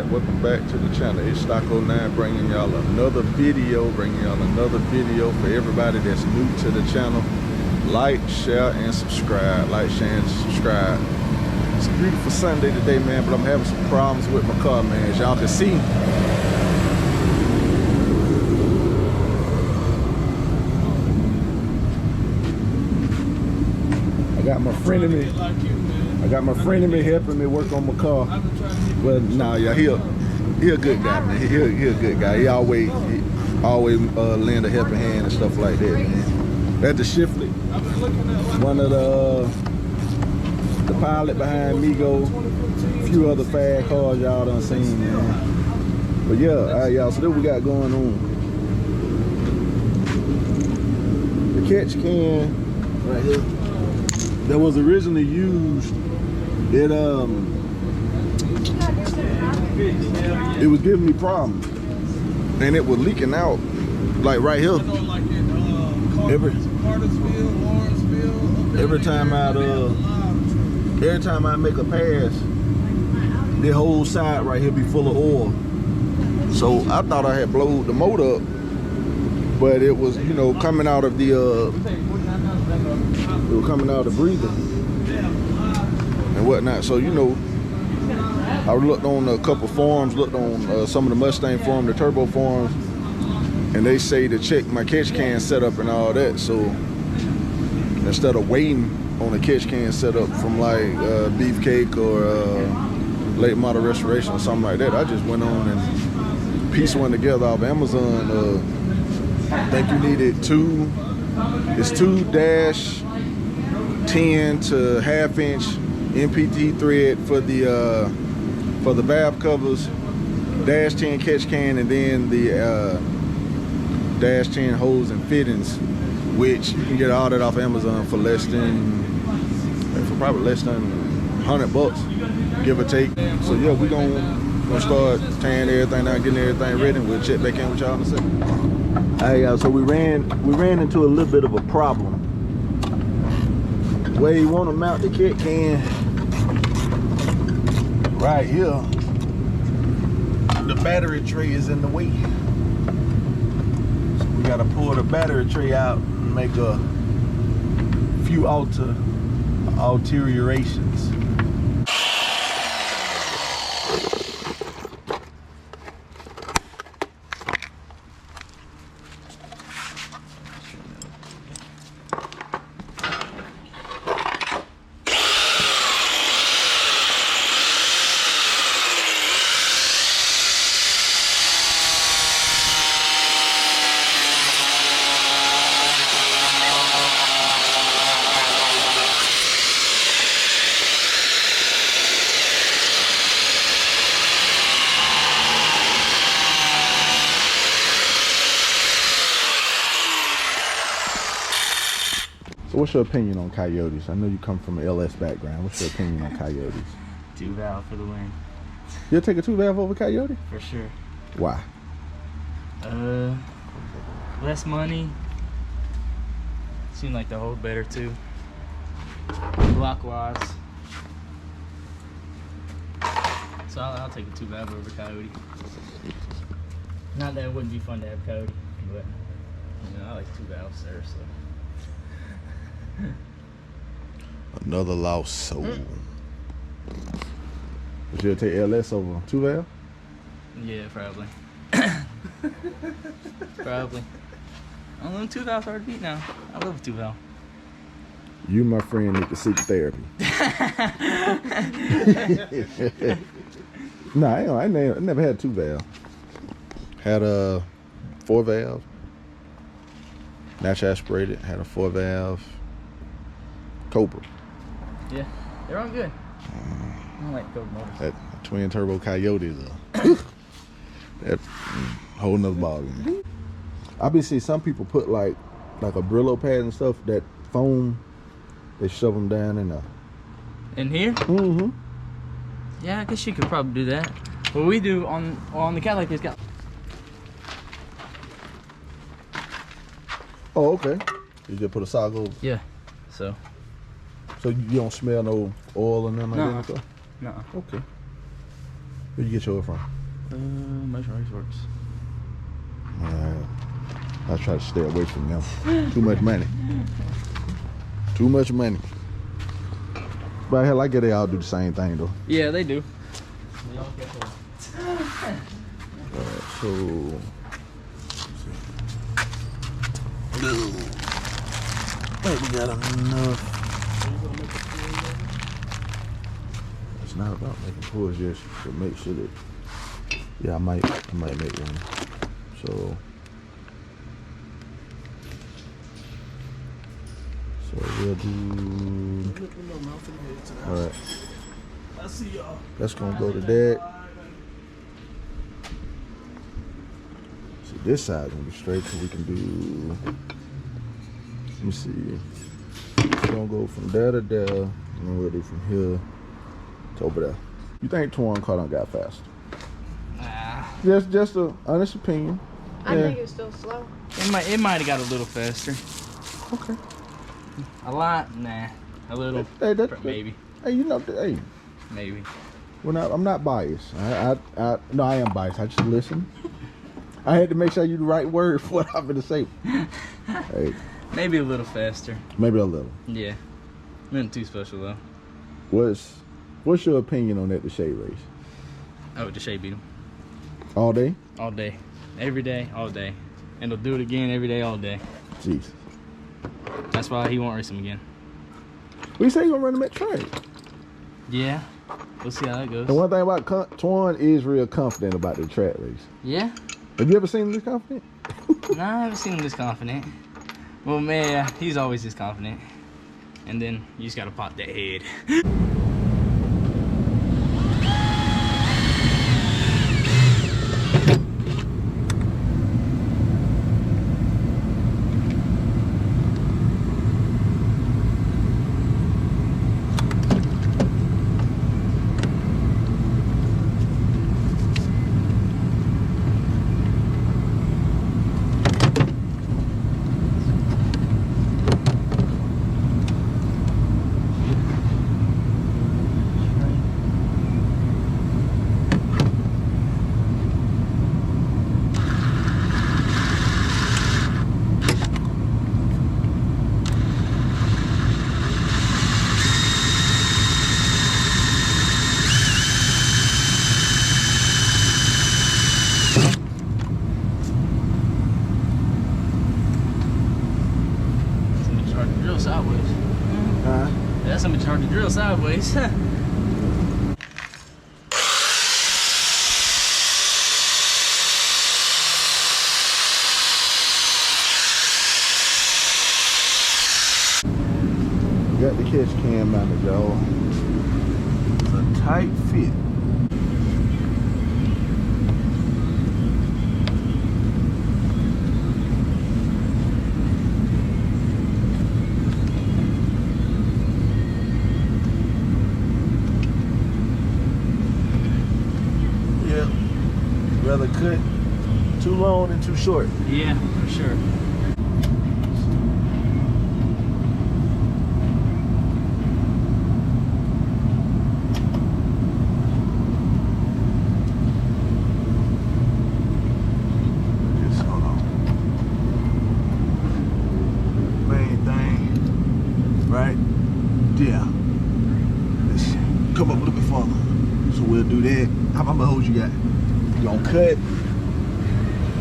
welcome back to the channel. It's Stock09 bringing y'all another video, for everybody that's new to the channel. Like, share, and subscribe. Like, share, and subscribe. It's a beautiful Sunday today, man, but I'm having some problems with my car, man. As y'all can see, I got my friend in me. I got my friend in me helping me work on my car. Well, nah, yeah, he a good guy, man. He a good guy. He always lend a helping hand and stuff like that, man. That's the Shifley. One of the pilot behind Migo. A few other fast cars y'all done seen, man. But yeah, all right, y'all. So this we got going on. The catch can right here that was originally used. It was giving me problems, and it was leaking out, like right here. Every time I make a pass, the whole side right here be full of oil. So I thought I had blowed the motor up, but it was, you know, coming out of the it was coming out of the breather and whatnot. So, you know, I looked on a couple forums, looked on some of the Mustang forums, the turbo forums, and they say to check my catch can setup and all that. So instead of waiting on a catch can setup from like Beefcake or Late Model Restoration or something like that, I just went on and pieced one together off Amazon. I think you needed two 2-10 to 1/2 inch MPT thread for the valve covers, -10 catch can, and then the -10 hose and fittings, which you can get all that off Amazon for probably less than $100, give or take. So yeah, we're gonna start tearing everything down, getting everything ready, and we'll check back in with y'all in a second. Alright, y'all, so we ran into a little bit of a problem. Where you want to mount the catch can right here, the battery tray is in the way. So we gotta pull the battery tray out and make a few alterations. So what's your opinion on Coyotes? I know you come from an LS background. What's your opinion on Coyotes? 2-valve for the win. You'll take a 2-valve over Coyote? For sure. Why? Less money. Seem like they hold better too. Block-wise. So I'll take a 2-valve over Coyote. Not that it wouldn't be fun to have Coyote, but you know, I like 2-valves there, so. Another lost soul. Would you take LS over 2-valve? Yeah, probably. Probably. I don't know, 2-valve's hard to beat now. I love a 2-valve. You, my friend, need to seek therapy. Nah, I never had 2-valve. Had a 4-valve. Natural aspirated. Had a 4-valve. Cobra. Yeah, they're all good. I don't like Cobra motors. That twin turbo Coyote though. That whole nother ballgame. I've been seeing some people put like a Brillo pad and stuff, that foam, they shove them down in there. In here? Mm-hmm. Yeah, I guess you could probably do that. What we do on the Cadillac is got. Oh, okay. You just put a sock over. Yeah. So you don't smell no oil or nothing like that? No. Okay. Where you get yours from? Motion Race Works. I try to stay away from them. Too much money. Too much money. But hell, I get they all do the same thing though. Yeah, they do. They all get So, I think we got enough. It's not about making pulls, just to make sure that. Yeah, I might make one. So we'll do. All right. I see y'all. That's gonna go to that. See, this side's gonna be straight, so we can do. Let me see. We're gonna go from there to there, and then we'll do from here to over there. You think Twan car done got faster? Just a honest opinion. I think it's still slow. It might have got a little faster. Okay. A lot? Nah. A little. Hey, maybe. Hey, you know, hey. Maybe. I'm not biased. No, I am biased. I just listen. I had to make sure you the right word for what I'm going to say. Hey. Maybe a little faster. Maybe a little. Yeah. Nothing too special though. What's your opinion on that, the shade race? Oh, the shade beat him. All day? All day. Every day, all day. And they'll do it again every day, all day. Jesus. That's why he won't race him again. We say you gonna run him at track. Yeah. We'll see how that goes. The one thing about Twan is real confident about the track race. Yeah? Have you ever seen him this confident? No, I haven't seen him this confident. Well, man, he's always this confident. And then you just gotta pop that head. Sideways. That's something hard to drill sideways. Got the catch cam mounted, y'all. It's a tight fit. Rather cut too long and too short. Yeah, for sure. Just hold on. Main thing, right? Yeah. Let's come up a little bit farther. So we'll do that. How many holes you got? You gonna cut?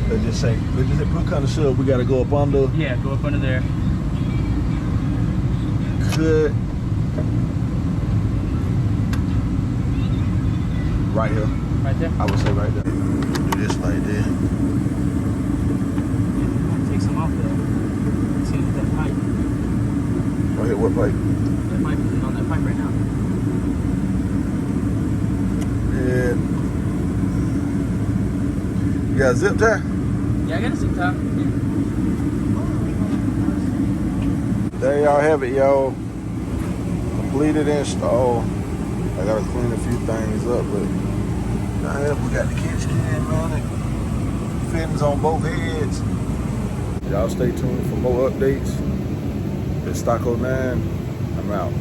Let's just say put kind of sub. We gotta go up under. Yeah, go up under there. Cut. Right here. Right there? I would say right there. Do this like that. Take some off there. See that pipe. Right here, what pipe? That pipe is on that pipe right now. Yeah. You got a zip tie? Yeah, I got a zip tie. Yeah. There y'all have it, y'all. Completed install. I gotta clean a few things up, but we got the catch cam on it. Fittings on both heads. Y'all stay tuned for more updates. It's Taco 9. I'm out.